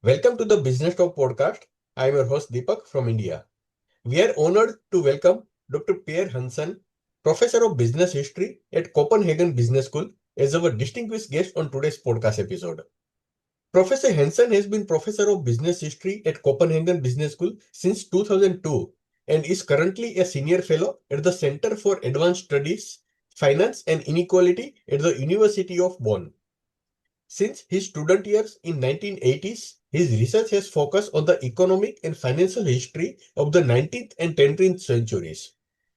Welcome to the Businesstalk podcast. I am your host Deepak from India. We are honored to welcome Dr. Pierre Hansen, Professor of Business History at Copenhagen Business School, as our distinguished guest on today's podcast episode. Professor Hansen has been Professor of Business History at Copenhagen Business School since 2002 and is currently a Senior Fellow at the Center for Advanced Studies, Finance and Inequality at the University of Bonn. Since his student years in 1980s, his research has focused on the economic and financial history of the 19th and 20th centuries,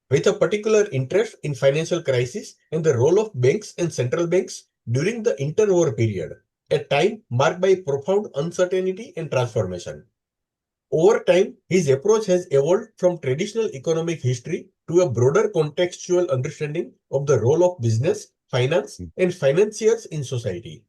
with a particular interest in financial crisis and the role of banks and central banks during the interwar period, a time marked by profound uncertainty and transformation. Over time, his approach has evolved from traditional economic history to a broader contextual understanding of the role of business, finance, and financiers in society.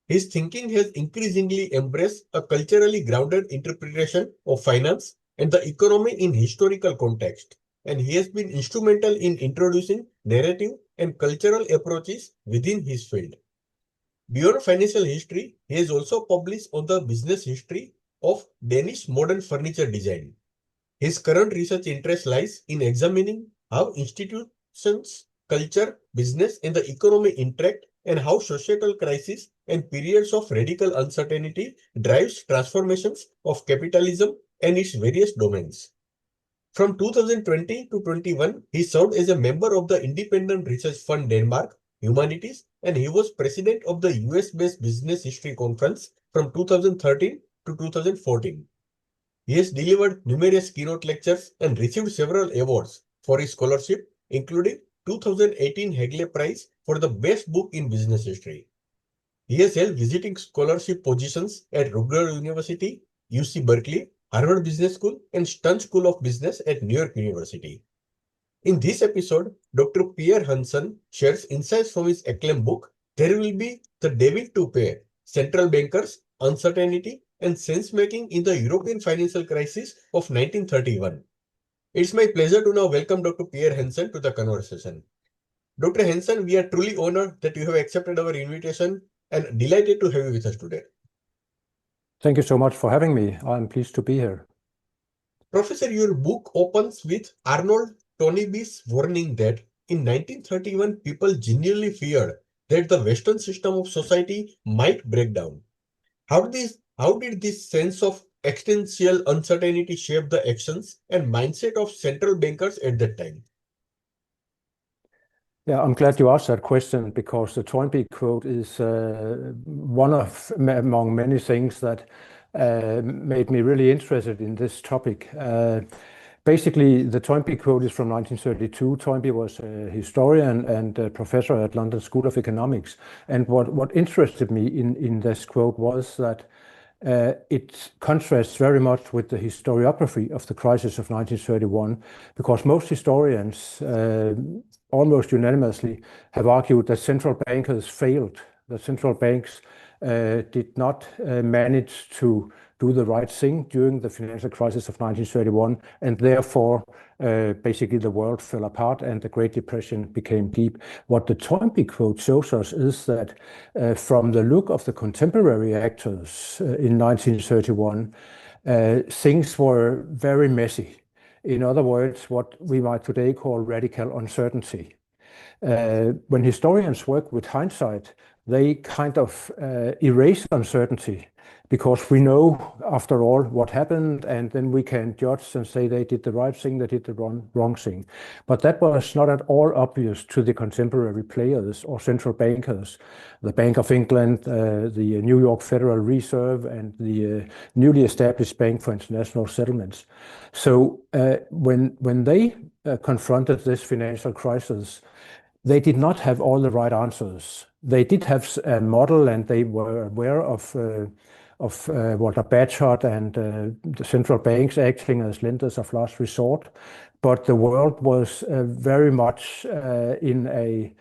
His thinking has increasingly embraced a culturally grounded interpretation of finance and the economy in historical context, and he has been instrumental in introducing narrative and cultural approaches within his field. Beyond financial history, he has also published on the business history of Danish modern furniture design. His current research interest lies in examining how institutions, culture, business, and the economy interact and how societal crises and periods of radical uncertainty drives transformations of capitalism and its various domains. From 2020 to 21, he served as a member of the Independent Research Fund Denmark Humanities, and he was president of the US-based Business History Conference from 2013 to 2014. He has delivered numerous keynote lectures and received several awards for his scholarship, including 2018 Hagley Prize for the best book in business history. He has held visiting scholarship positions at Rutgers University, UC Berkeley, Harvard Business School, and Stern School of Business at New York University. In this episode, Dr. Pierre Hansen shares insights from his acclaimed book, There Will Be the Devil to Pay, Central Bankers, Uncertainty, and Sensemaking in the European Financial Crisis of 1931. It's my pleasure to now welcome Dr. Pierre Hansen to the conversation. Dr. Hansen, we are truly honored that you have accepted our invitation and delighted to have you with us today. Thank you so much for having me. I'm pleased to be here. Professor, your book opens with Arnold Toynbee's warning that in 1931 people genuinely feared that the Western system of society might break down. How did this sense of existential uncertainty shape the actions and mindset of central bankers at that time? Yeah, I'm glad you asked that question because the Toynbee quote is one of among many things that made me really interested in this topic. Basically, the Toynbee quote is from 1932. Toynbee was a historian and a professor at London School of Economics. And what interested me in this quote was that it contrasts very much with the historiography of the crisis of 1931, because most historians almost unanimously have argued that central bankers failed, that central banks did not manage to do the right thing during the financial crisis of 1931, and therefore basically the world fell apart and the Great Depression became deep. What the Toynbee quote shows us is that from the look of the contemporary actors in 1931, things were very messy. In other words, what we might today call radical uncertainty. When historians work with hindsight, they kind of erase uncertainty because we know, after all, what happened, and then we can judge and say they did the right thing, they did the wrong thing. But that was not at all obvious to the contemporary players or central bankers, the Bank of England, the New York Federal Reserve, and the newly established Bank for International Settlements. So when they confronted this financial crisis, they did not have all the right answers. They did have a model, and they were aware of Walter Bagehot and the central banks acting as lenders of last resort. But the world was very much in a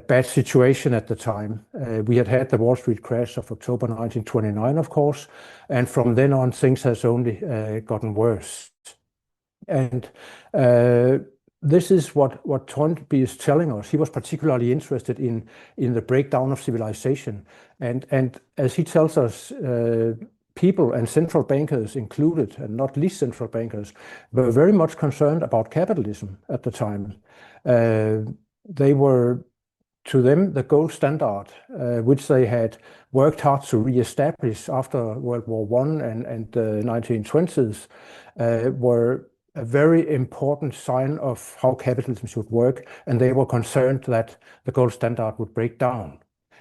bad situation at the time. We had the Wall Street crash of October 1929, of course, and from then on things has only gotten worse. And this is what Toynbee is telling us. He was particularly interested in the breakdown of civilization. And as he tells us, people, and central bankers included, and not least central bankers, were very much concerned about capitalism at the time. They were, to them, the gold standard, which they had worked hard to re-establish after World War I and the 1920s, were a very important sign of how capitalism should work, and they were concerned that the gold standard would break down.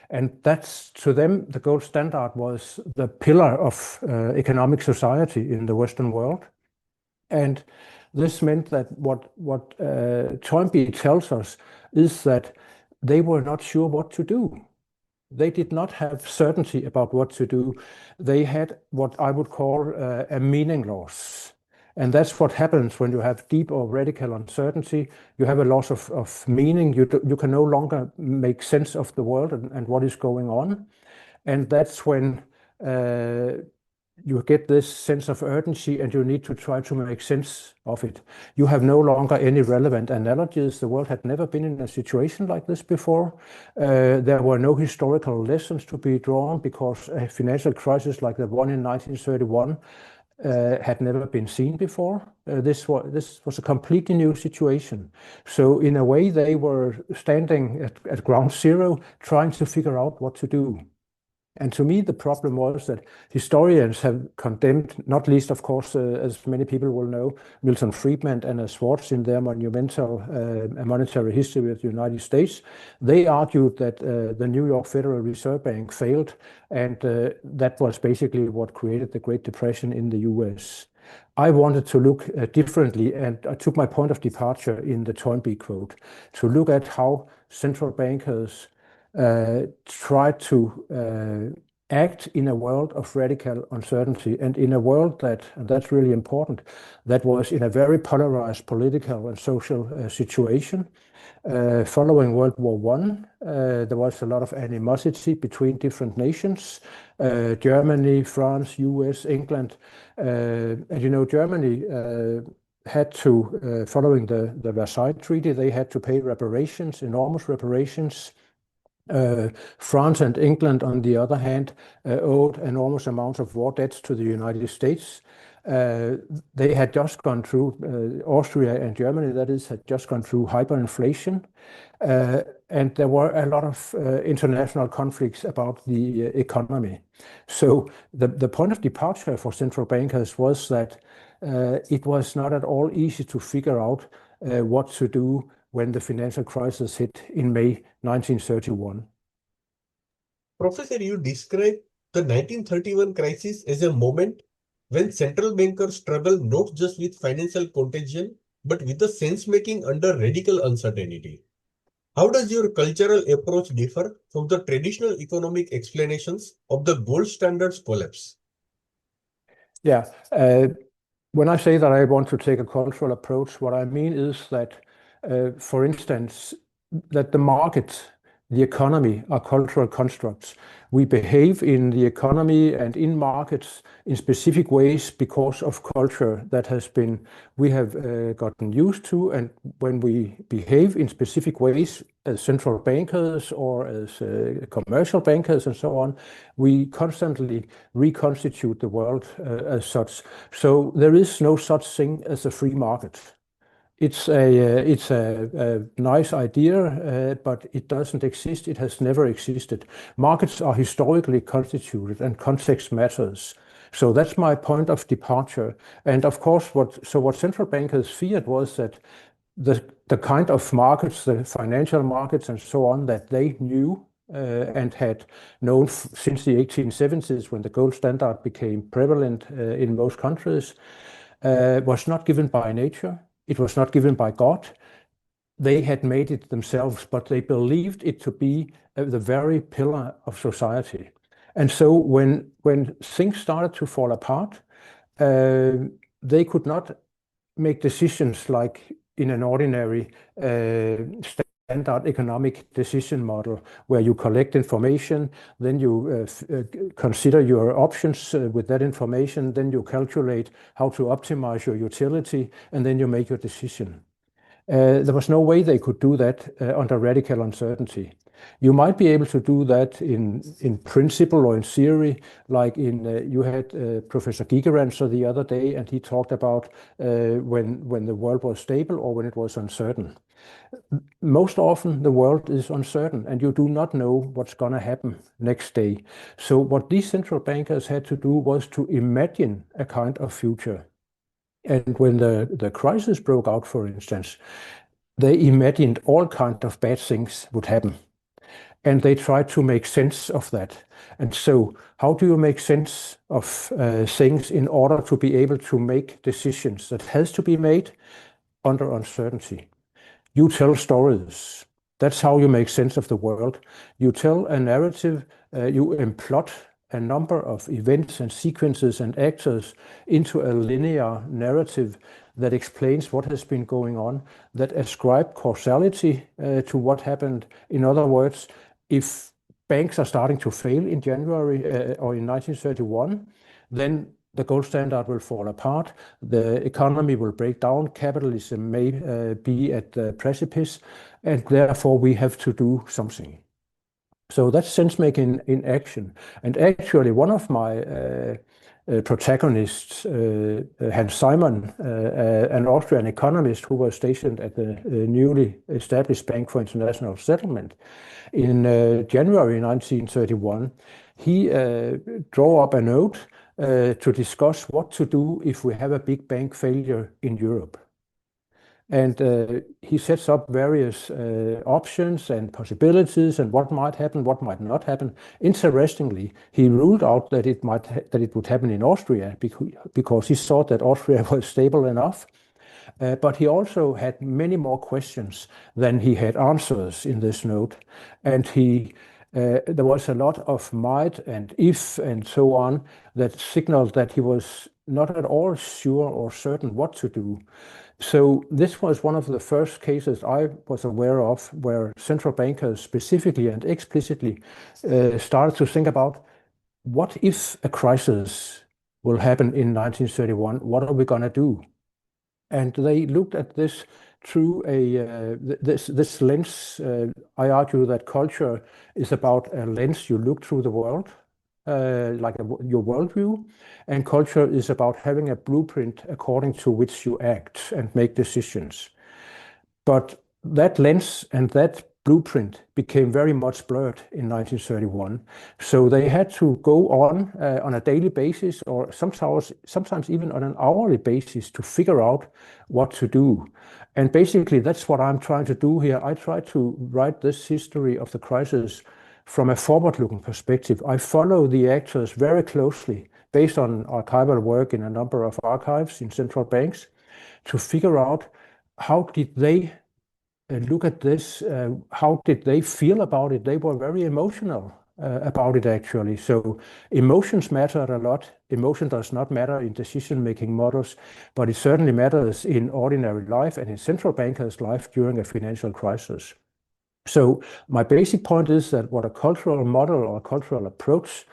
And that's, to them, the gold standard was the pillar of economic society in the Western world. And this meant that what Toynbee tells us is that they were not sure what to do. They did not have certainty about what to do. They had what I would call a meaning loss. And that's what happens when you have deep or radical uncertainty. You have a loss of meaning. You can no longer make sense of the world and what is going on. And that's when you get this sense of urgency and you need to try to make sense of it. You have no longer any relevant analogies. The world had never been in a situation like this before. There were no historical lessons to be drawn because a financial crisis like the one in 1931 had never been seen before. This was a completely new situation. So in a way, they were standing at ground zero, trying to figure out what to do. And to me, the problem was that historians have condemned, not least, of course, as many people will know, Milton Friedman and Anna Schwartz in their monumental monetary history of the United States. They argued that the New York Federal Reserve Bank failed, and that was basically what created the Great Depression in the US. I wanted to look differently, and I took my point of departure in the Toynbee quote, to look at how central bankers try to act in a world of radical uncertainty and in a world that, and that's really important, that was in a very polarized political and social situation. Following World War I, there was a lot of animosity between different nations, Germany, France, US, England. And you know, Germany had to, following the Versailles Treaty, they had to pay reparations, enormous reparations. France and England, on the other hand, owed enormous amounts of war debts to the United States. They had just gone through, Austria and Germany, that is, had just gone through hyperinflation. And there were a lot of international conflicts about the economy. So the point of departure for central bankers was that it was not at all easy to figure out what to do when the financial crisis hit in May 1931. Professor, you describe the 1931 crisis as a moment when central bankers struggle not just with financial contagion, but with the sense-making under radical uncertainty. How does your cultural approach differ from the traditional economic explanations of the gold standard's collapse? Yeah, when I say that I want to take a cultural approach, what I mean is that, for instance, that the market, the economy are cultural constructs. We behave in the economy and in markets in specific ways because of culture that we have gotten used to. And when we behave in specific ways as central bankers or as commercial bankers and so on, we constantly reconstitute the world as such. So there is no such thing as a free market. It's a nice idea, but it doesn't exist. It has never existed. Markets are historically constituted, and context matters. So that's my point of departure. And of course, what central bankers feared was that the kind of markets, the financial markets and so on, that they knew and had known since the 1870s, when the gold standard became prevalent in most countries, was not given by nature. It was not given by God. They had made it themselves, but they believed it to be the very pillar of society. And so when things started to fall apart, they could not make decisions like in an ordinary standard economic decision model, where you collect information, then you consider your options with that information, then you calculate how to optimize your utility, and then you make your decision. There was no way they could do that under radical uncertainty. You might be able to do that in principle or in theory, like you had Professor Gigerenzer the other day, and he talked about when the world was stable or when it was uncertain. Most often the world is uncertain and you do not know what's going to happen next day. So what these central bankers had to do was to imagine a kind of future. And when the crisis broke out, for instance, they imagined all kinds of bad things would happen. And they tried to make sense of that. And so how do you make sense of things in order to be able to make decisions that has to be made under uncertainty? You tell stories. That's how you make sense of the world. You tell a narrative, you plot a number of events and sequences and actors into a linear narrative that explains what has been going on, that ascribe causality to what happened. In other words, if banks are starting to fail in January or in 1931, then the gold standard will fall apart, the economy will break down, capitalism may be at the precipice, and therefore we have to do something. So that's sense-making in action. And actually, one of my protagonists, Hans Simon, an Austrian economist who was stationed at the newly established Bank for International Settlement in January 1931, he drew up a note to discuss what to do if we have a big bank failure in Europe. And he sets up various options and possibilities and what might happen, what might not happen. Interestingly, he ruled out that it would happen in Austria because he thought that Austria was stable enough. But he also had many more questions than he had answers in this note. And there was a lot of might and if and so on that signaled that he was not at all sure or certain what to do. So this was one of the first cases I was aware of where central bankers specifically and explicitly started to think about what if a crisis will happen in 1931? What are we going to do? And they looked at this through this lens. I argue that culture is about a lens you look through the world, your worldview, and culture is about having a blueprint according to which you act and make decisions. But that lens and that blueprint became very much blurred in 1931. So they had to go on a daily basis or sometimes even on an hourly basis to figure out what to do. And basically, that's what I'm trying to do here. I try to write this history of the crisis from a forward-looking perspective. I follow the actors very closely based on archival work in a number of archives in central banks to figure out how did they look at this, how did they feel about it? They were very emotional about it, actually. So emotions matter a lot. Emotion does not matter in decision-making models, but it certainly matters in ordinary life and in central bankers' life during a financial crisis. So my basic point is that what a cultural model or cultural approach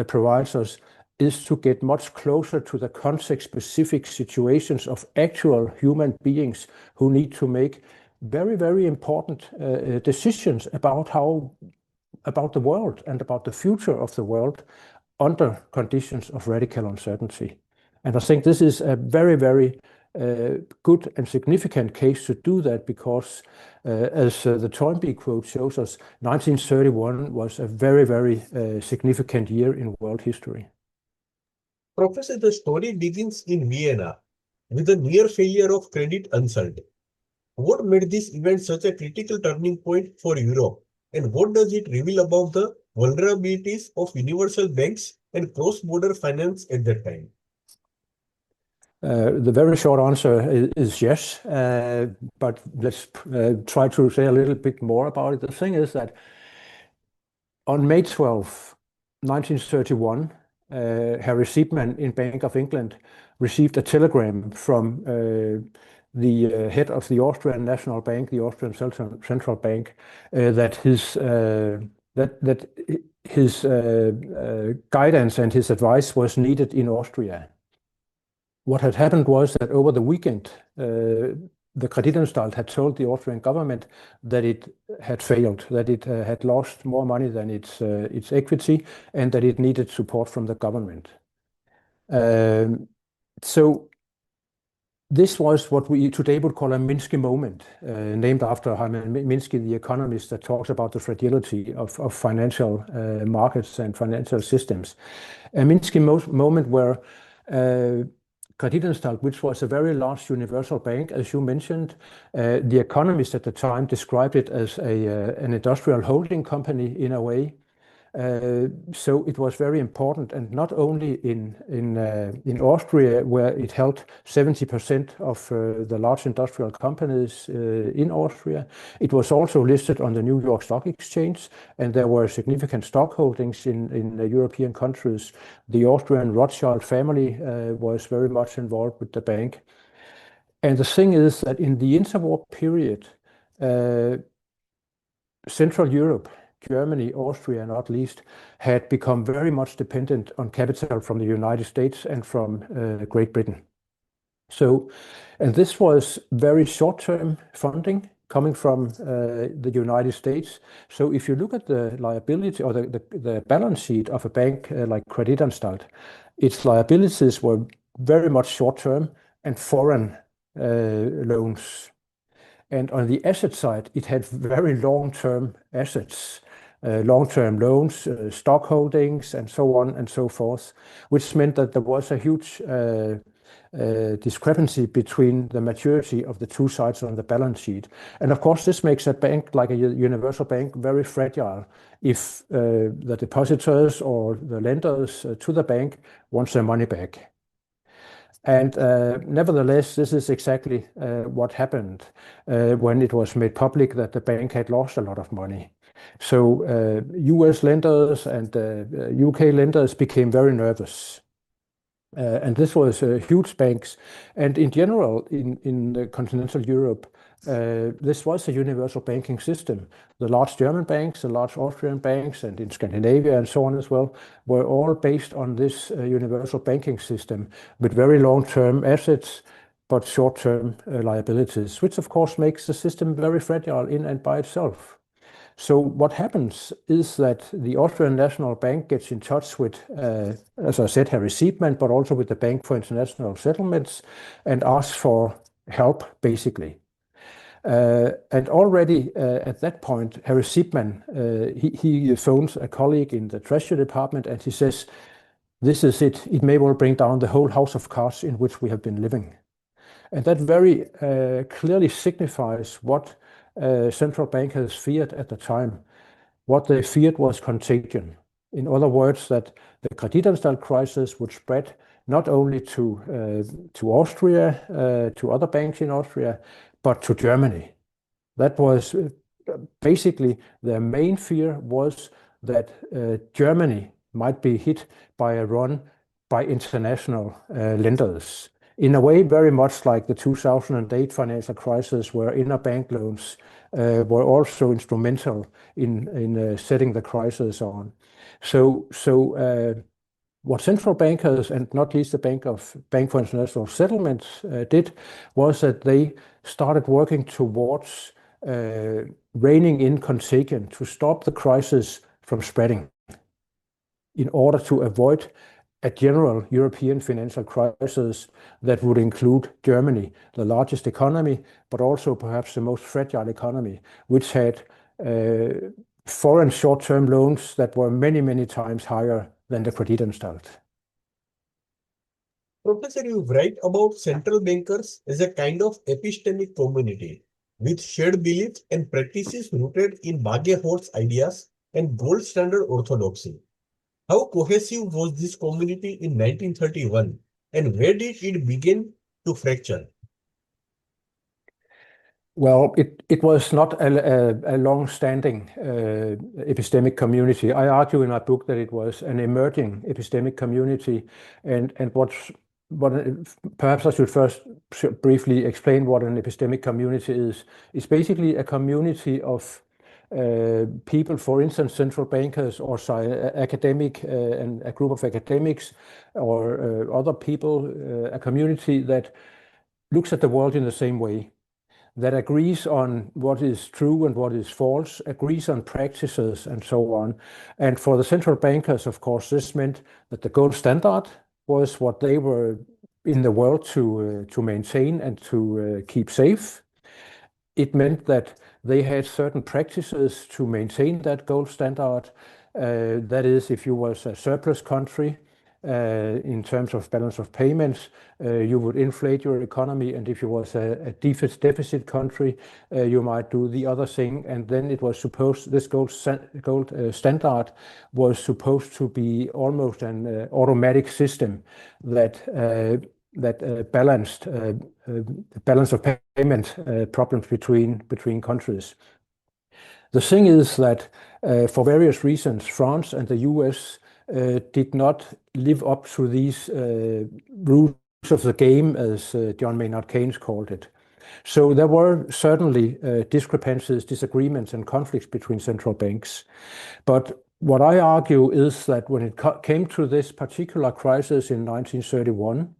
provides us is to get much closer to the context-specific situations of actual human beings who need to make very, very important decisions about the world and about the future of the world under conditions of radical uncertainty. And I think this is a very, very good and significant case to do that because, as the Toynbee quote shows us, 1931 was a very, very significant year in world history. Professor, the story begins in Vienna with the near failure of Credit Unsult. What made this event such a critical turning point for Europe? And what does it reveal about the vulnerabilities of universal banks and cross-border finance at that time? The very short answer is yes, but let's try to say a little bit more about it. The thing is that on May 12, 1931, Harry Seidman in Bank of England received a telegram from the head of the Austrian National Bank, the Austrian Central Bank, that his guidance and his advice was needed in Austria. What had happened was that over the weekend, the Kreditanstalt had told the Austrian government that it had failed, that it had lost more money than its equity, and that it needed support from the government. So this was what we today would call a Minsky moment, named after Hyman Minsky, the economist that talks about the fragility of financial markets and financial systems. A Minsky moment where Kreditanstalt, which was a very large universal bank, as you mentioned, the economist at the time described it as an industrial holding company in a way. So it was very important, and not only in Austria, where it held 70% of the large industrial companies in Austria. It was also listed on the New York Stock Exchange, and there were significant stock holdings in the European countries. The Austrian Rothschild family was very much involved with the bank. And the thing is that in the interwar period, Central Europe, Germany, Austria, not least, had become very much dependent on capital from the United States and from Great Britain. So, and this was very short-term funding coming from the United States. So if you look at the liability or the balance sheet of a bank like Kreditanstalt, its liabilities were very much short-term and foreign loans. And on the asset side, it had very long-term assets, long-term loans, stock holdings, and so on and so forth, which meant that there was a huge discrepancy between the maturity of the two sides on the balance sheet. And of course, this makes a bank like a universal bank very fragile if the depositors or the lenders to the bank want their money back. And nevertheless, this is exactly what happened when it was made public that the bank had lost a lot of money. So US lenders and UK lenders became very nervous. And this was huge banks. And in general, in continental Europe, this was a universal banking system. The large German banks, the large Austrian banks, and in Scandinavia and so on as well, were all based on this universal banking system with very long-term assets, but short-term liabilities, which of course makes the system very fragile in and by itself. So what happens is that the Austrian National Bank gets in touch with, as I said, Harry Siepmann, but also with the Bank for International Settlements, and asks for help, basically. And already at that point, Harry Siepmann, he phones a colleague in the Treasury Department, and he says, "This is it. It may well bring down the whole house of cards in which we have been living." And that very clearly signifies what central bankers feared at the time. What they feared was contagion. In other words, that the Kreditanstalt crisis would spread not only to Austria, to other banks in Austria, but to Germany. That was basically their main fear, was that Germany might be hit by a run by international lenders. In a way, very much like the 2008 financial crisis, where interbank loans were also instrumental in setting the crisis on. So what central bankers, and not least the Bank for International Settlements, did was that they started working towards reining in contagion to stop the crisis from spreading, in order to avoid a general European financial crisis that would include Germany, the largest economy, but also perhaps the most fragile economy, which had foreign short-term loans that were many, many times higher than the Kreditanstalt. Professor, you write about central bankers as a kind of epistemic community with shared beliefs and practices rooted in Bagge-Horst ideas and gold standard orthodoxy. How cohesive was this community in 1931, and where did it begin to fracture? Well, it was not a long-standing epistemic community. I argue in my book that it was an emerging epistemic community, and what perhaps I should first briefly explain what an epistemic community is. It's basically a community of people, for instance, central bankers or academic and a group of academics or other people, a community that looks at the world in the same way. that agrees on what is true and what is false, agrees on practices and so on. And for the central bankers, of course, this meant that the gold standard was what they were in the world to maintain and to keep safe. It meant that they had certain practices to maintain that gold standard. That is, if you was a surplus country, in terms of balance of payments, you would inflate your economy, and if you was a deficit country, you might do the other thing. And then it was supposed, this gold standard was supposed to be almost an automatic system that balanced balance of payment problems between countries. The thing is that for various reasons, France and the US did not live up to these rules of the game, as John Maynard Keynes called it. So there were certainly discrepancies, disagreements, and conflicts between central banks. But what I argue is that when it came to this particular crisis in 1931,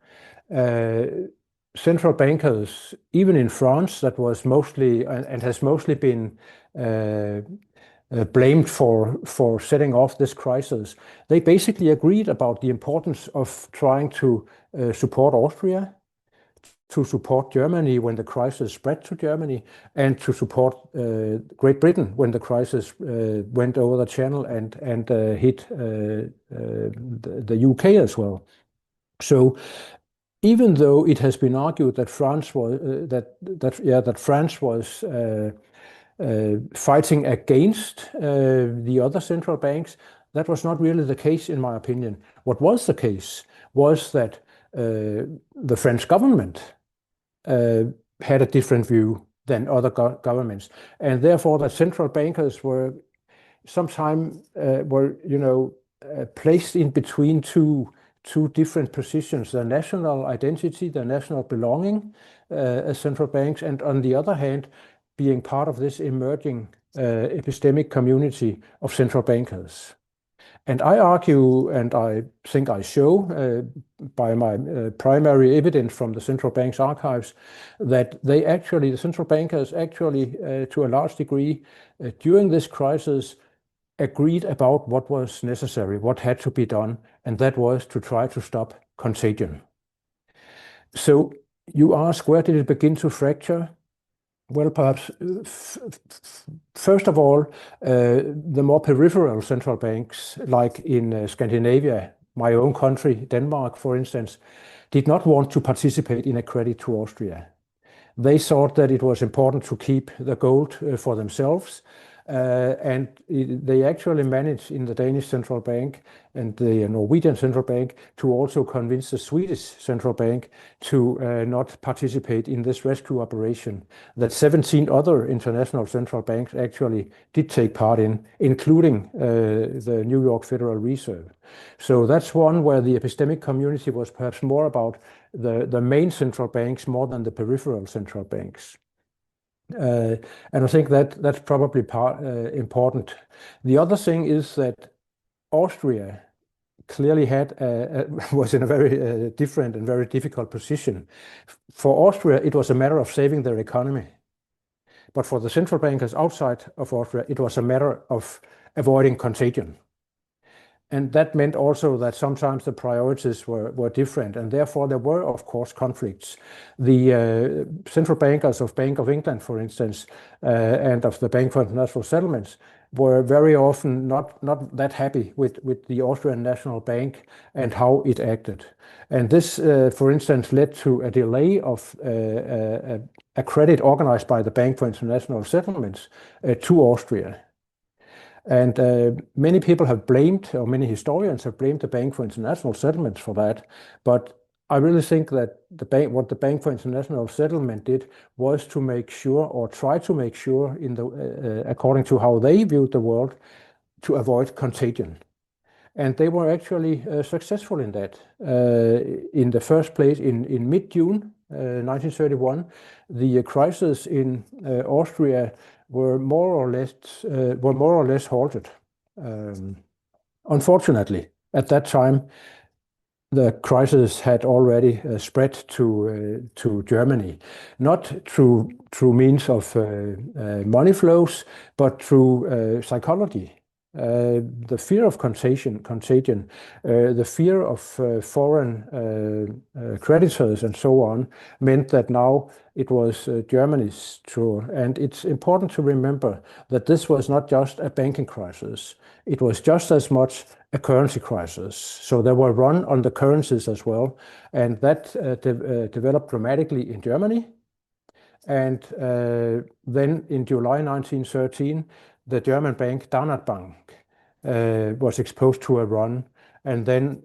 central bankers, even in France, that was mostly and has mostly been blamed for setting off this crisis, they basically agreed about the importance of trying to support Austria, to support Germany when the crisis spread to Germany, and to support Great Britain when the crisis went over the channel and hit the UK as well. So even though it has been argued that France was fighting against the other central banks, that was not really the case, in my opinion. What was the case was that the French government had a different view than other governments, and therefore the central bankers were sometimes placed in between two different positions: the national identity, the national belonging as central banks, and on the other hand, being part of this emerging epistemic community of central bankers. And I argue, and I think I show by my primary evidence from the central bank's archives, that the central bankers actually, to a large degree, during this crisis, agreed about what was necessary, what had to be done, and that was to try to stop contagion. So you ask, where did it begin to fracture? Well, perhaps first of all, the more peripheral central banks, like in Scandinavia, my own country, Denmark, for instance, did not want to participate in a credit to Austria. They thought that it was important to keep the gold for themselves. And they actually managed in the Danish central bank and the Norwegian central bank to also convince the Swedish central bank to not participate in this rescue operation that 17 other international central banks actually did take part in, including the New York Federal Reserve. So that's one where the epistemic community was perhaps more about the main central banks more than the peripheral central banks. And I think that's probably important. The other thing is that Austria clearly was in a very different and very difficult position. For Austria, it was a matter of saving their economy. But for the central bankers outside of Austria, it was a matter of avoiding contagion. And that meant also that sometimes the priorities were different, and therefore there were, of course, conflicts. The central bankers of Bank of England, for instance, and of the Bank for International Settlements were very often not that happy with the Austrian National Bank and how it acted. And this, for instance, led to a delay of a credit organized by the Bank for International Settlements to Austria. And many people have blamed, or many historians have blamed the Bank for International Settlements for that. But I really think that what the Bank for International Settlement did was to make sure, or try to make sure, according to how they viewed the world, to avoid contagion. And they were actually successful in that. In the first place, in mid-June 1931, the crisis in Austria were more or less halted. Unfortunately, at that time, the crisis had already spread to Germany, not through means of money flows, but through psychology. The fear of contagion, the fear of foreign creditors and so on meant that now it was Germany's tour. And it's important to remember that this was not just a banking crisis. It was just as much a currency crisis. So there were run on the currencies as well. And that developed dramatically in Germany. And then in July 1913, the German bank Danat Bank was exposed to a run. And then,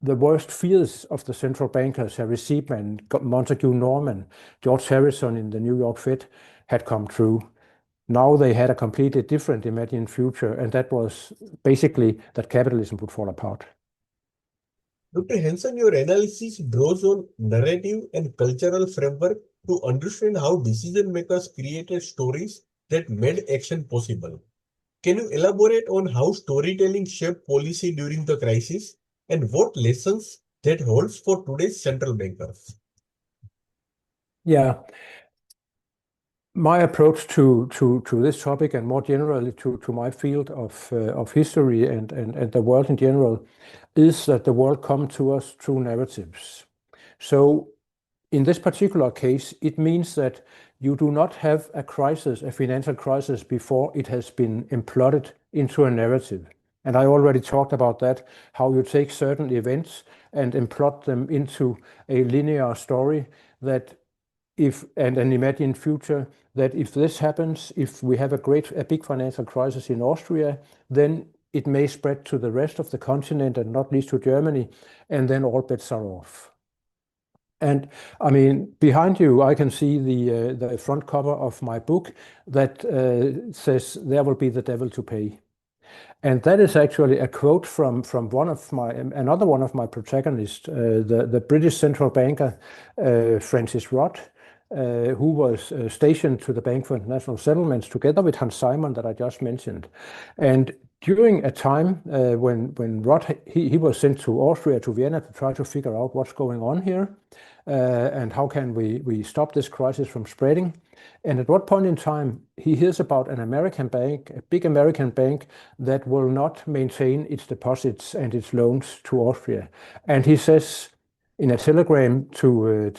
the worst fears of the central bankers, Harry Seidman, Montague Norman, George Harrison in the New York Fed, had come true. Now they had a completely different imagined future, and that was basically that capitalism would fall apart. Dr. Hansen, your analysis draws on narrative and cultural framework to understand how decision makers created stories that made action possible. Can you elaborate on how storytelling shaped policy during the crisis and what lessons that holds for today's central bankers? Yeah. My approach to this topic and more generally to my field of history and the world in general is that the world comes to us through narratives. So in this particular case, it means that you do not have a crisis, a financial crisis, before it has been imploded into a narrative. And I already talked about that, how you take certain events and implode them into a linear story that and an imagined future, that if this happens, if we have a big financial crisis in Austria, then it may spread to the rest of the continent and not least to Germany, and then all bets are off. And I mean, behind you, I can see the front cover of my book that says, "There will be the devil to pay." And that is actually a quote from another one of my protagonists, the British central banker, Francis Rudd, who was stationed to the Bank for International Settlements together with Hans Simon that I just mentioned. And during a time when Rudd, he was sent to Austria, to Vienna, to try to figure out what's going on here and how can we stop this crisis from spreading. And at what point in time he hears about an American bank, a big American bank that will not maintain its deposits and its loans to Austria. And he says in a telegram to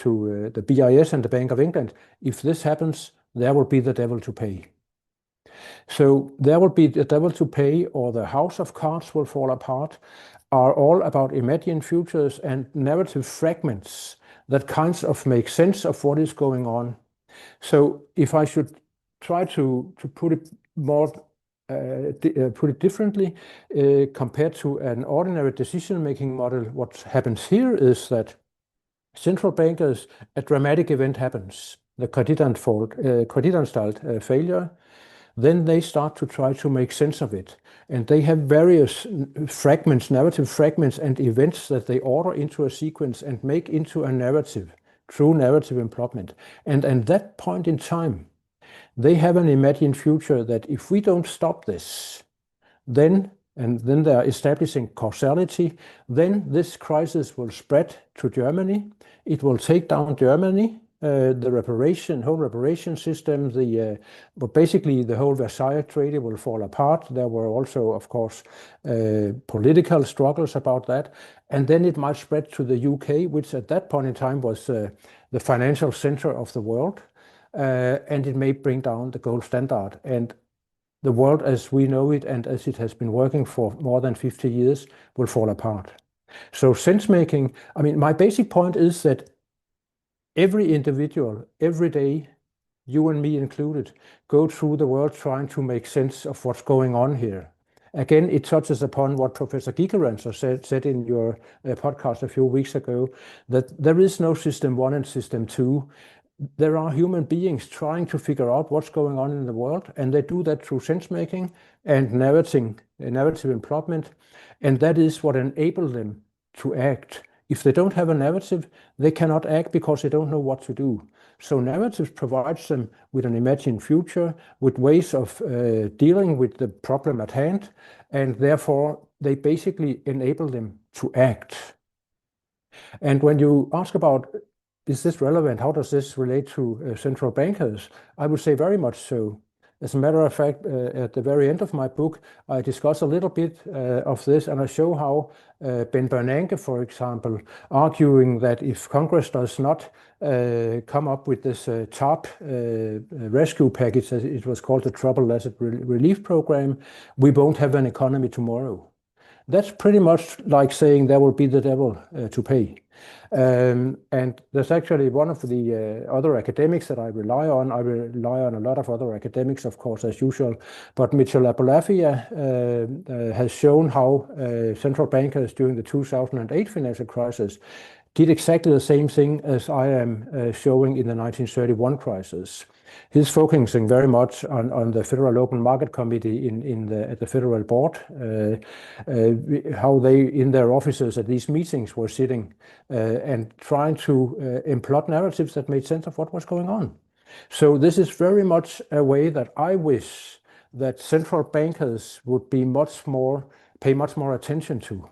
the BIS and the Bank of England, if this happens, there will be the devil to pay. So there will be the devil to pay, or the house of cards will fall apart, are all about imagined futures and narrative fragments that kinds of make sense of what is going on. So if I should try to put it more put it differently, compared to an ordinary decision-making model, what happens here is that central bankers, a dramatic event happens, the Kreditanstalt failure, then they start to try to make sense of it. And they have various fragments, narrative fragments and events that they order into a sequence and make into a narrative, true narrative implodement. And at that point in time, they have an imagined future that if we don't stop this, then they are establishing causality, then this crisis will spread to Germany. It will take down Germany, the whole reparation system, but basically the whole Versailles Treaty will fall apart. There were also, of course, political struggles about that. And then it might spread to the UK, which at that point in time was the financial center of the world. And it may bring down the gold standard. And the world as we know it and as it has been working for more than 50 years will fall apart. So sense-making, I mean, my basic point is that every individual, every day, you and me included, go through the world trying to make sense of what's going on here. Again, it touches upon what Professor Gigerenzer said in your podcast a few weeks ago, that there is no system one and system two. There are human beings trying to figure out what's going on in the world, and they do that through sense-making and narrative implodement, and that is what enables them to act. If they don't have a narrative, they cannot act because they don't know what to do. So narratives provides them with an imagined future, with ways of dealing with the problem at hand, and therefore they basically enable them to act. And when you ask about, is this relevant? How does this relate to central bankers? I would say very much so. As a matter of fact, at the very end of my book, I discuss a little bit of this, and I show how Ben Bernanke, for example, arguing that if Congress does not come up with this TARP rescue package, as it was called, the Troubled Asset Relief Program, we won't have an economy tomorrow. That's pretty much like saying there will be the devil to pay. And there's actually one of the other academics that I rely on. I rely on a lot of other academics, of course, as usual. But Mitchell Abolafia has shown how central bankers during the 2008 financial crisis did exactly the same thing as I am showing in the 1931 crisis. He's focusing very much on the Federal Open Market Committee at the Federal Board, how they, in their offices at these meetings, were sitting and trying to implot narratives that made sense of what was going on. So this is very much a way that I wish that central bankers would be pay much more attention to,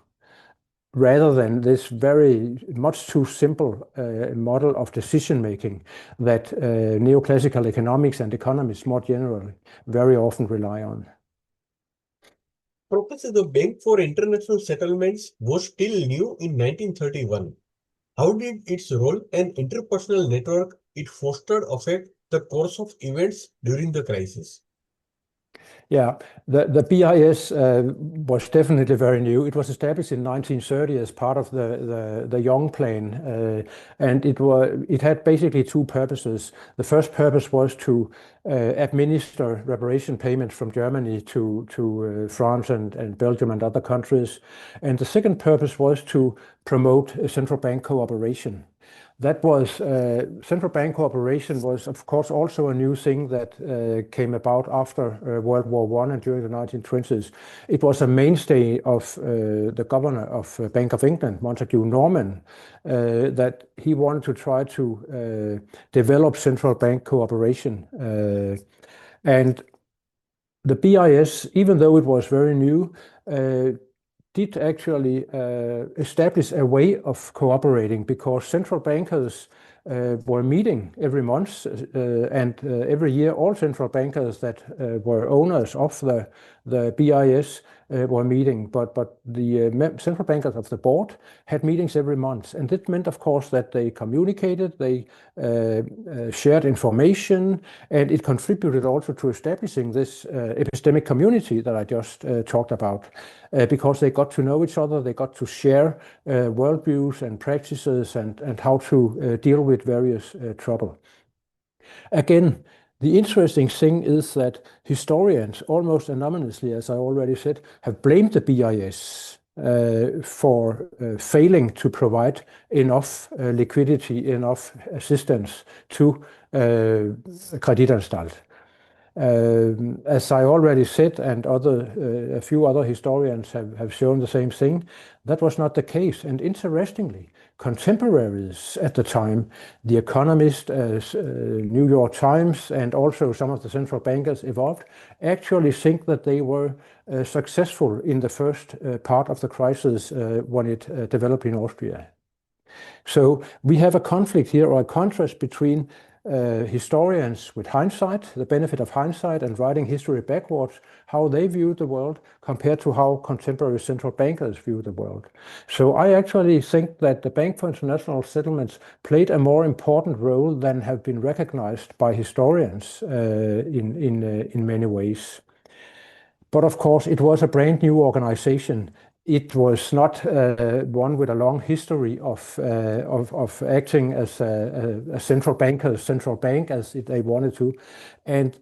rather than this very much too simple model of decision making that neoclassical economics and economists more generally very often rely on. Professor, the Bank for International Settlements was still new in 1931. How did its role and interpersonal network it fostered affect the course of events during the crisis? Yeah, the BIS was definitely very new. It was established in 1930 as part of the Young Plan, and it had basically two purposes. The first purpose was to administer reparation payments from Germany to France and Belgium and other countries, and the second purpose was to promote central bank cooperation. That was central bank cooperation was, of course, also a new thing that came about after World War I and during the 1920s. It was a mainstay of the governor of Bank of England, Montague Norman, that he wanted to try to develop central bank cooperation. And the BIS, even though it was very new, did actually establish a way of cooperating, because central bankers were meeting every month, and every year all central bankers that were owners of the BIS were meeting, but the central bankers of the board had meetings every month, and it meant, of course, that they communicated, they shared information, and it contributed also to establishing this epistemic community that I just talked about, because they got to know each other, they got to share worldviews and practices and how to deal with various trouble. Again, the interesting thing is that historians, almost anonymously, as I already said, have blamed the BIS for failing to provide enough liquidity, enough assistance to Kreditanstalt. As I already said, and a few other historians have shown the same thing, that was not the case. And interestingly, contemporaries at the time, The Economist, New York Times, and also some of the central bankers involved, actually think that they were successful in the first part of the crisis when it developed in Austria. So we have a conflict here, or a contrast between historians with hindsight, the benefit of hindsight and writing history backwards, how they view the world compared to how contemporary central bankers view the world. So I actually think that the Bank for International Settlements played a more important role than have been recognized by historians in many ways. But of course, it was a brand new organization. It was not one with a long history of acting as a central bank as they wanted to. And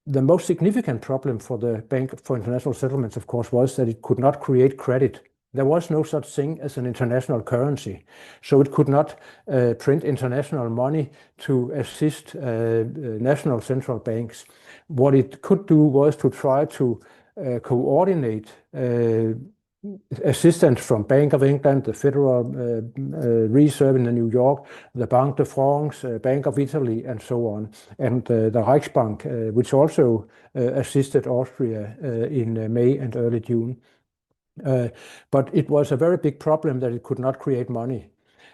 the most significant problem for the Bank for International Settlements, of course, was that it could not create credit. There was no such thing as an international currency. So it could not print international money to assist national central banks. What it could do was to try to coordinate assistance from Bank of England, the Federal Reserve in New York, the Banque de France, Bank of Italy, and so on, and the Reichsbank, which also assisted Austria in May and early June. But it was a very big problem that it could not create money.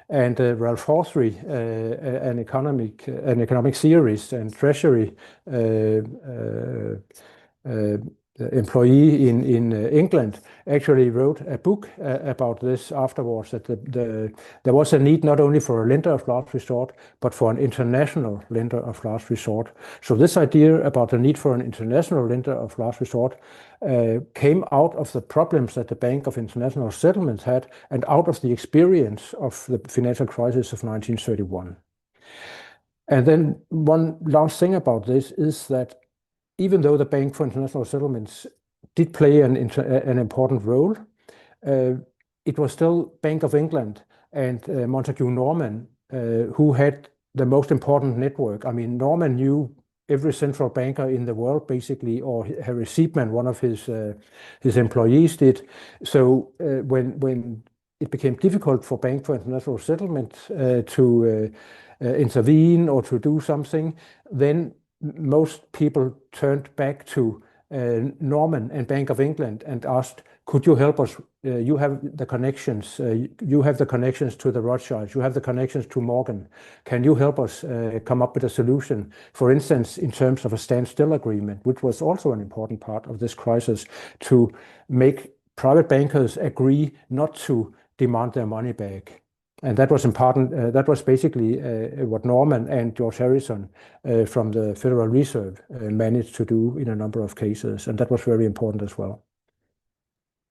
And Ralph Horsley, an economic theorist and treasury employee in England, actually wrote a book about this afterwards, that there was a need not only for a lender of last resort, but for an international lender of last resort. So this idea about the need for an international lender of last resort came out of the problems that the Bank of International Settlements had, and out of the experience of the financial crisis of 1931. And then one last thing about this is that even though the Bank for International Settlements did play an important role, it was still Bank of England and Montague Norman who had the most important network. I mean, Norman knew every central banker in the world, basically, or Harry Seidman, one of his employees, did. So when it became difficult for Bank for International Settlement to intervene or to do something, then most people turned back to Norman and Bank of England and asked, could you help us? You have the connections. You have the connections to the Rothschilds. You have the connections to Morgan. Can you help us come up with a solution? For instance, in terms of a standstill agreement, which was also an important part of this crisis, to make private bankers agree not to demand their money back. And that was important. That was basically what Norman and George Harrison from the Federal Reserve managed to do in a number of cases. And that was very important as well.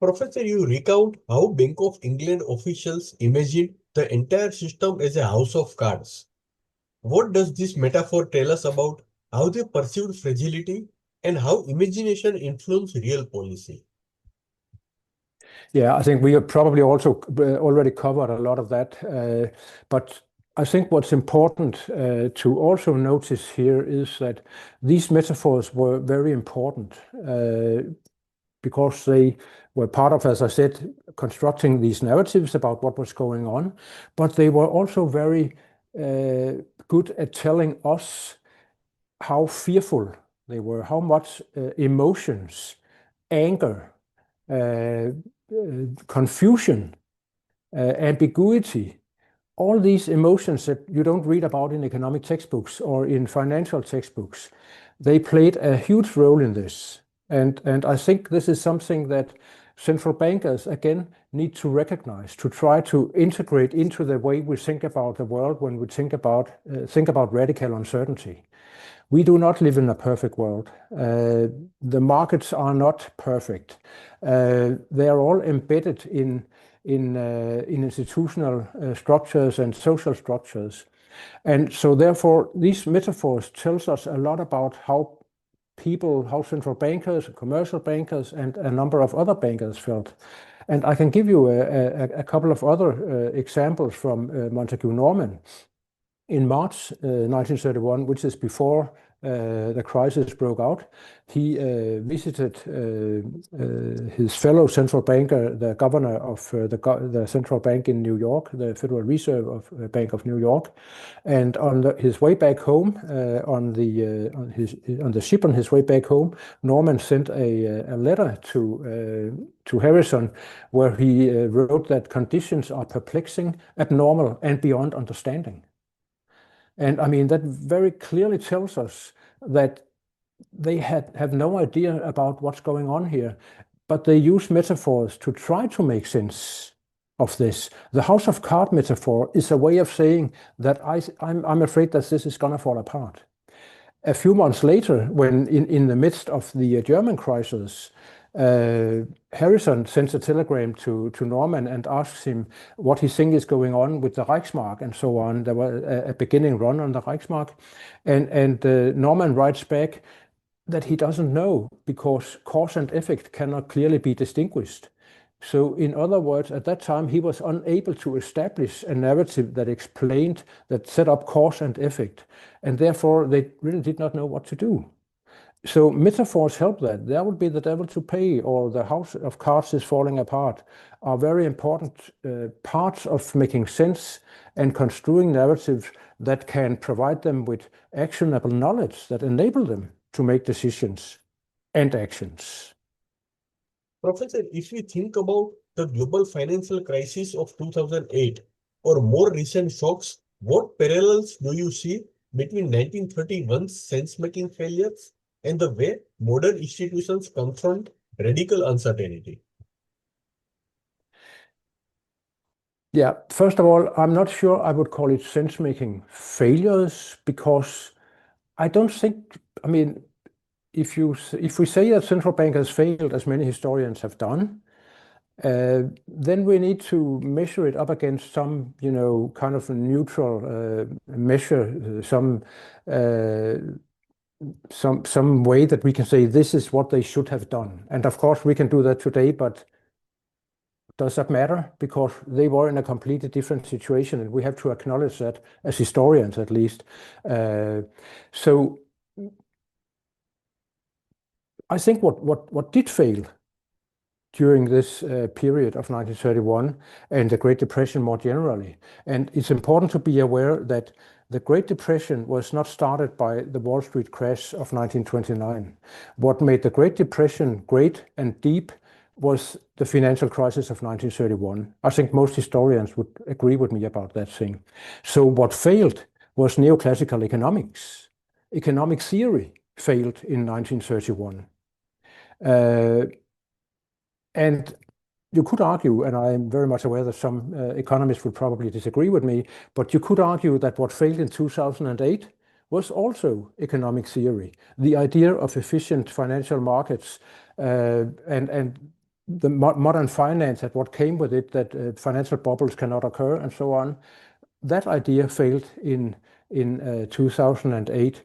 Professor, you recount how Bank of England officials imagined the entire system as a house of cards. What does this metaphor tell us about how they perceived fragility and how imagination influenced real policy? Yeah, I think we have probably also already covered a lot of that. But I think what's important to also notice here is that these metaphors were very important because they were part of, as I said, constructing these narratives about what was going on. But they were also very good at telling us how fearful they were, how much emotions, anger, confusion, ambiguity, all these emotions that you don't read about in economic textbooks or in financial textbooks, they played a huge role in this. And I think this is something that central bankers, again, need to recognize, to try to integrate into the way we think about the world when we think about radical uncertainty. We do not live in a perfect world. The markets are not perfect. They are all embedded in institutional structures and social structures. And so therefore, these metaphors tells us a lot about how central bankers, commercial bankers, and a number of other bankers felt. And I can give you a couple of other examples from Montague Norman. In March 1931, which is before the crisis broke out, he visited his fellow central banker, the governor of the central bank in New York, the Federal Reserve of Bank of New York, and on his way back home, on the ship on his way back home, Norman sent a letter to Harrison, where he wrote that conditions are perplexing, abnormal, and beyond understanding. And I mean, that very clearly tells us that they have no idea about what's going on here, but they use metaphors to try to make sense of this. The house of card metaphor is a way of saying that I'm afraid that this is going to fall apart. A few months later, when in the midst of the German crisis, Harrison sends a telegram to Norman and asks him what he thinks is going on with the Reichsmark and so on. There was a beginning run on the Reichsmark, and Norman writes back that he doesn't know because cause and effect cannot clearly be distinguished. So in other words, at that time, he was unable to establish a narrative that set up cause and effect, and therefore they really did not know what to do. So metaphors help that. There would be the devil to pay, or the house of cards is falling apart, are very important parts of making sense and construing narratives that can provide them with actionable knowledge that enable them to make decisions and actions. Professor, if we think about the global financial crisis of 2008 or more recent shocks, what parallels do you see between 1931's sense-making failures and the way modern institutions confront radical uncertainty? Yeah, first of all, I'm not sure I would call it sense-making failures because I don't think, I mean, if we say that central bankers failed, as many historians have done, then we need to measure it up against some, kind of a neutral measure, some way that we can say this is what they should have done. And of course, we can do that today, but does that matter? Because they were in a completely different situation, and we have to acknowledge that as historians, at least. So I think what did fail during this period of 1931 and the Great Depression more generally. And it's important to be aware that the Great Depression was not started by the Wall Street crash of 1929. What made the Great Depression great and deep was the financial crisis of 1931. I think most historians would agree with me about that thing. So what failed was neoclassical economics. Economic theory failed in 1931. And you could argue, and I'm very much aware that some economists would probably disagree with me, but you could argue that what failed in 2008 was also economic theory. The idea of efficient financial markets and the modern finance and what came with it, that financial bubbles cannot occur and so on. That idea failed in 2008.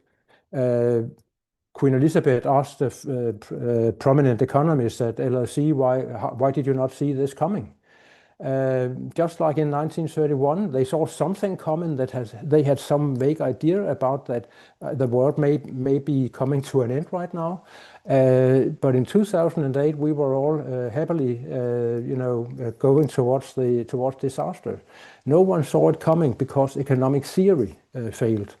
Queen Elizabeth asked the prominent economist at LSE, why did you not see this coming? Just like in 1931, they saw something coming they had some vague idea about that the world may be coming to an end right now. But in 2008, we were all happily, going towards disaster. No one saw it coming because economic theory failed.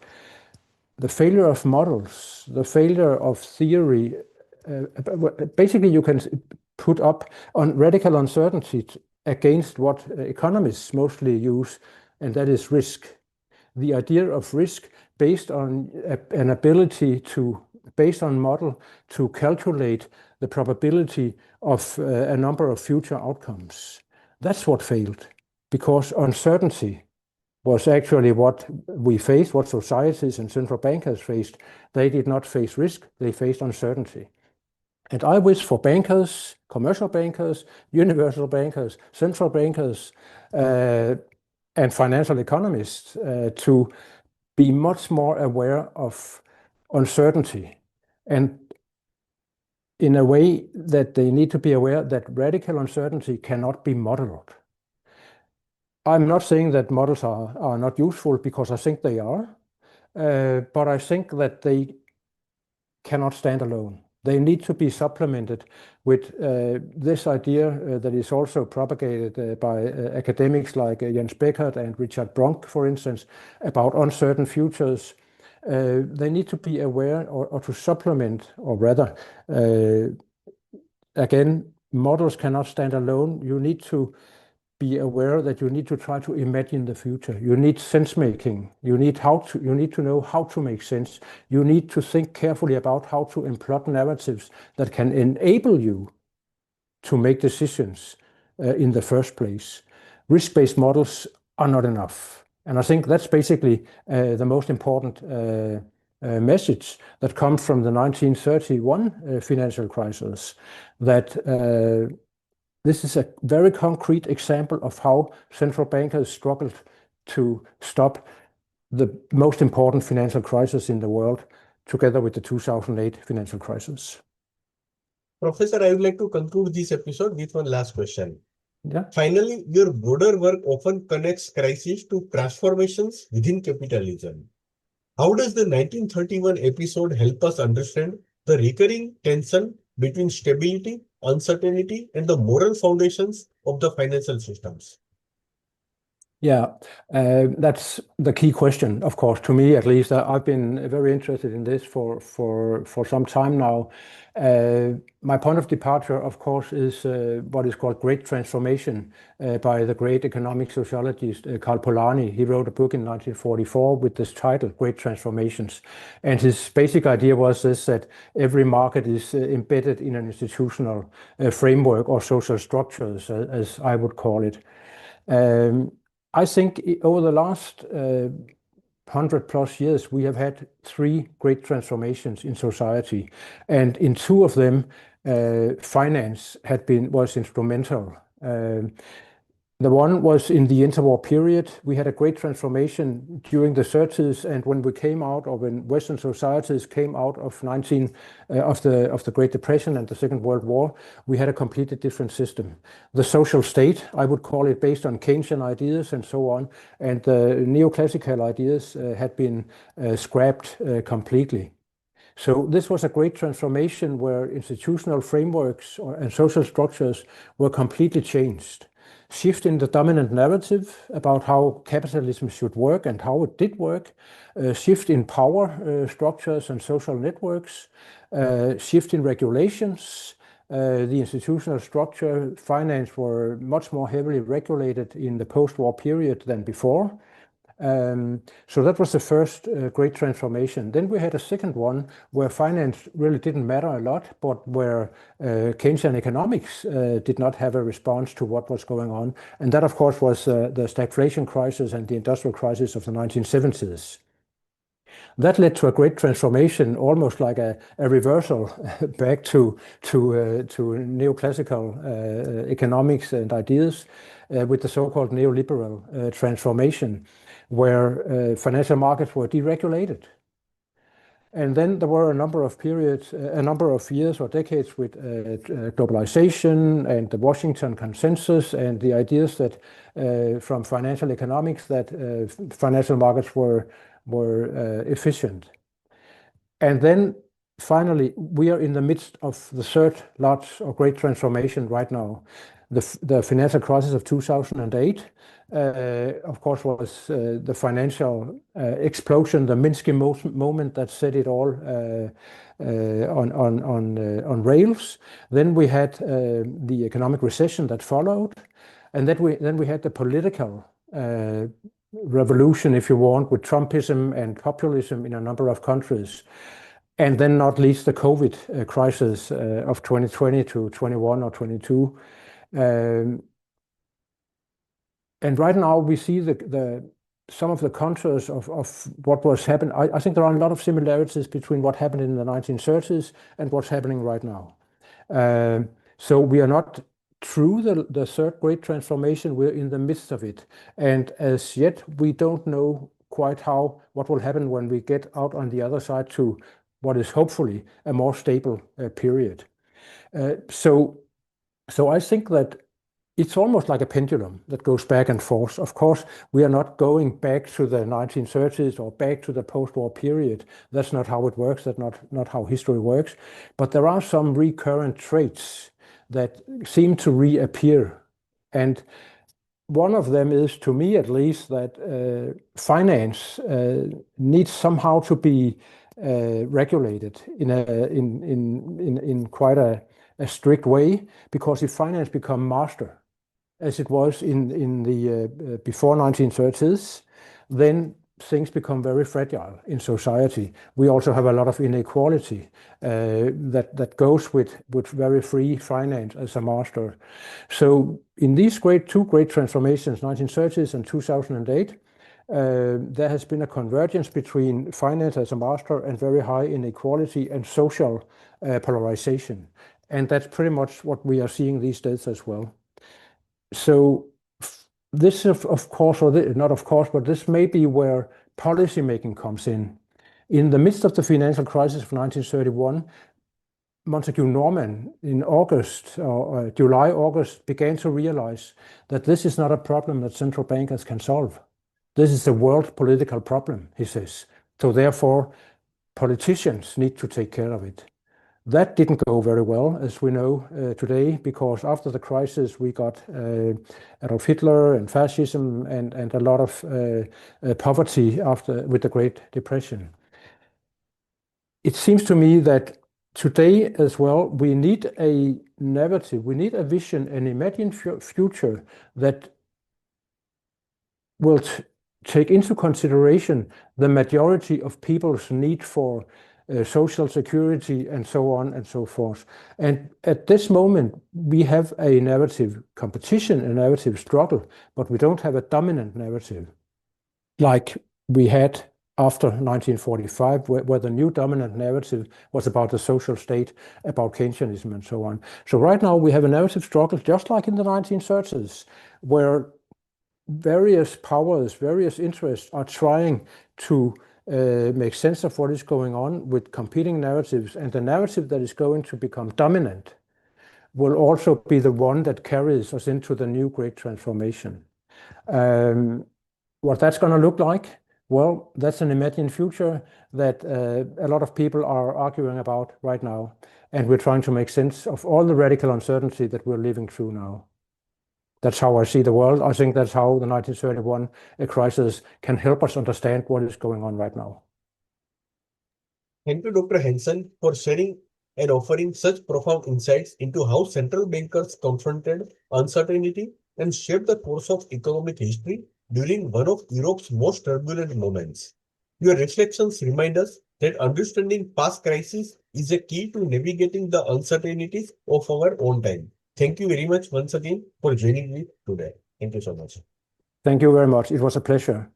The failure of models, the failure of theory, basically you can put up on radical uncertainty against what economists mostly use, and that is risk. The idea of risk based on an ability to, based on model, to calculate the probability of a number of future outcomes. That's what failed, because uncertainty was actually what we faced, what societies and central bankers faced. They did not face risk, they faced uncertainty. And I wish for bankers, commercial bankers, universal bankers, central bankers, and financial economists to be much more aware of uncertainty, and in a way that they need to be aware that radical uncertainty cannot be modeled. I'm not saying that models are not useful, because I think they are, but I think that they cannot stand alone. They need to be supplemented with this idea that is also propagated by academics like Jens Beckert and Richard Bronk, for instance, about uncertain futures. They need to be aware or to supplement, or rather, again, models cannot stand alone. You need to be aware that you need to try to imagine the future. You need sense making. You need to know how to make sense. You need to think carefully about how to plot narratives that can enable you to make decisions in the first place. Risk-based models are not enough. And I think that's basically the most important message that comes from the 1931 financial crisis, that this is a very concrete example of how central bankers struggled to stop the most important financial crisis in the world, together with the 2008 financial crisis. Professor, I would like to conclude this episode with one last question. Yeah. Finally, your broader work often connects crises to transformations within capitalism. How does the 1931 episode help us understand the recurring tension between stability, uncertainty, and the moral foundations of the financial systems? Yeah, that's the key question, of course, to me at least. I've been very interested in this for some time now. My point of departure, of course, is what is called Great Transformation by the great economic sociologist Karl Polanyi. He wrote a book in 1944 with this title, Great Transformations. And his basic idea was this, that every market is embedded in an institutional framework or social structures, as I would call it. Um, I think over the last 100+ years, we have had three great transformations in society, and in two of them, finance was instrumental. The one was in the interwar period. We had a great transformation during the 30s, and when we came out, or when Western societies came out of the Great Depression and the Second World War, we had a completely different system. The social state, I would call it, based on Keynesian ideas and so on, and the neoclassical ideas had been scrapped completely. So this was a great transformation where institutional frameworks and social structures were completely changed. Shift in the dominant narrative about how capitalism should work and how it did work, shift in power structures and social networks, shift in regulations. The institutional structure, finance were much more heavily regulated in the post-war period than before. So that was the first great transformation. Then we had a second one where finance really didn't matter a lot, but where Keynesian economics did not have a response to what was going on. And that, of course, was the stagflation crisis and the industrial crisis of the 1970s. That led to a great transformation, almost like a reversal back to neoclassical economics and ideas with the so-called neoliberal transformation, where financial markets were deregulated. And then there were a number of years or decades with globalization and the Washington Consensus and the ideas that from financial economics that financial markets were efficient. And then finally, we are in the midst of the third large or great transformation right now. The financial crisis of 2008, of course, was the financial explosion, the Minsky moment that set it all on rails. Then we had the economic recession that followed, and then we had the political revolution, if you want, with Trumpism and populism in a number of countries. And then not least the COVID crisis of 2020 to 21 or 22. And right now we see some of the contours of what was happening. I think there are a lot of similarities between what happened in the 1930s and what's happening right now. So we are not through the third great transformation, we're in the midst of it. And as yet, we don't know quite what will happen when we get out on the other side to what is hopefully a more stable period. So I think that it's almost like a pendulum that goes back and forth. Of course, we are not going back to the 1930s or back to the post-war period. That's not how it works. That's not how history works. But there are some recurrent traits that seem to reappear. And one of them is, to me at least, that finance needs somehow to be regulated in quite a strict way, because if finance become master, as it was in the before 1930s, then things become very fragile in society. We also have a lot of inequality that goes with very free finance as a master. So in these two great transformations, 1930s and 2008, there has been a convergence between finance as a master and very high inequality and social polarization. And that's pretty much what we are seeing these days as well. So this, of course, or not of course, but this may be where policy making comes in. In the midst of the financial crisis of 1931, Montague Norman in July, August, began to realize that this is not a problem that central bankers can solve. This is a world political problem, he says. So therefore, politicians need to take care of it. That didn't go very well, as we know today, because after the crisis we got Adolf Hitler and fascism and a lot of poverty with the Great Depression. It seems to me that today as well we need a narrative, we need a vision, an imagined future that will take into consideration the majority of people's need for social security and so on and so forth. And at this moment, we have a narrative competition, a narrative struggle, but we don't have a dominant narrative like we had after 1945, where the new dominant narrative was about the social state, about Keynesianism and so on. So right now we have a narrative struggle, just like in the 1930s, where various powers, various interests are trying to make sense of what is going on with competing narratives, and the narrative that is going to become dominant will also be the one that carries us into the new great transformation. What that's going to look like, well, that's an imagined future that a lot of people are arguing about right now, and we're trying to make sense of all the radical uncertainty that we're living through now. That's how I see the world. I think that's how the 1931 crisis can help us understand what is going on right now. Thank you, Dr. Hansen, for sharing and offering such profound insights into how central bankers confronted uncertainty and shaped the course of economic history during one of Europe's most turbulent moments. Your reflections remind us that understanding past crises is a key to navigating the uncertainties of our own time. Thank you very much once again for joining me today. Thank you so much. Thank you very much. It was a pleasure.